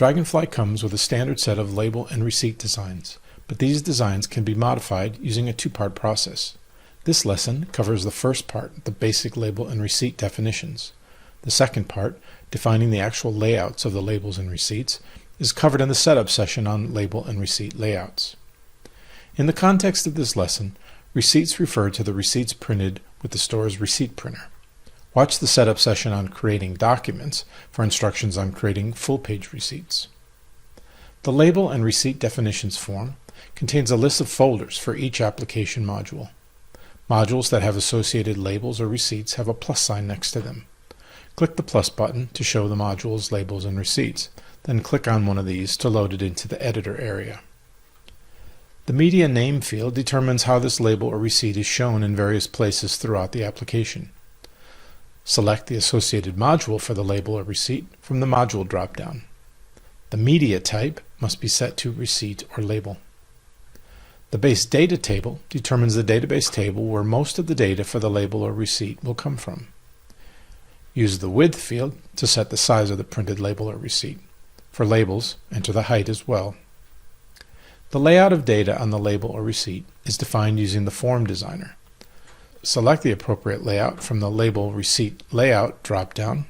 Dragonfly comes with a standard set of label and receipt designs, but these designs can be modified using a two-part process. This lesson covers the first part, the basic label and receipt definitions. The second part, defining the actual layouts of the labels and receipts, is covered in the setup session on label and receipt layouts. In the context of this lesson, receipts refer to the receipts printed with the store's receipt printer. Watch the setup session on creating documents for instructions on creating full-page receipts. The Label and Receipt Definitions form contains a list of folders for each application module. Modules that have associated labels or receipts have a plus sign next to them. Click the plus button to show the module's labels and receipts, then click on one of these to load it into the editor area. The Media Name field determines how this label or receipt is shown in various places throughout the application. Select the associated module for the label or receipt from the module drop-down. The media type must be set to receipt or label. The base data table determines the database table where most of the data for the label or receipt will come from. Use the width field to set the size of the printed label or receipt. For labels, enter the height as well. The layout of data on the label or receipt is defined using the Form Designer. Select the appropriate layout from the Label Receipt Layout drop-down.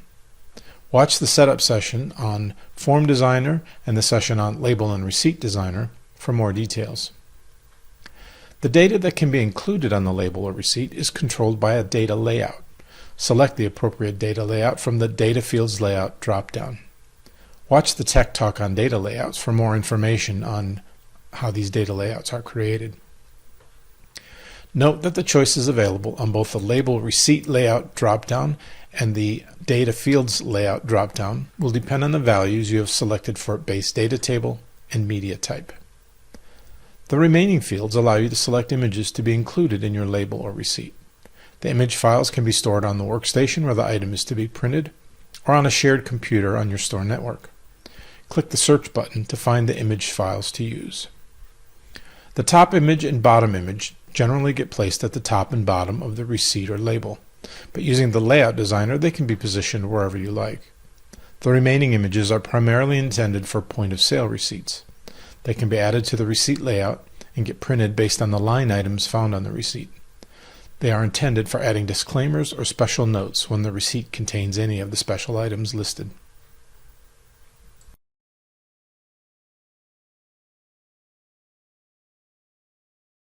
Watch the setup session on Form Designer and the session on Label and Receipt Designer for more details. The data that can be included on the label or receipt is controlled by a data layout. Select the appropriate data layout from the Data Fields Layout drop-down. Watch the Tech Talk on data layouts for more information on how these data layouts are created. Note that the choices available on both the Label Receipt Layout drop-down and the Data Fields Layout drop-down will depend on the values you have selected for base data table and media type. The remaining fields allow you to select images to be included in your label or receipt. The image files can be stored on the workstation where the item is to be printed, or on a shared computer on your store network. Click the search button to find the image files to use. The top image and bottom image generally get placed at the top and bottom of the receipt or label, but using the Layout Designer they can be positioned wherever you like. The remaining images are primarily intended for point-of-sale receipts. They can be added to the receipt layout and get printed based on the line items found on the receipt. They are intended for adding disclaimers or special notes when the receipt contains any of the special items listed.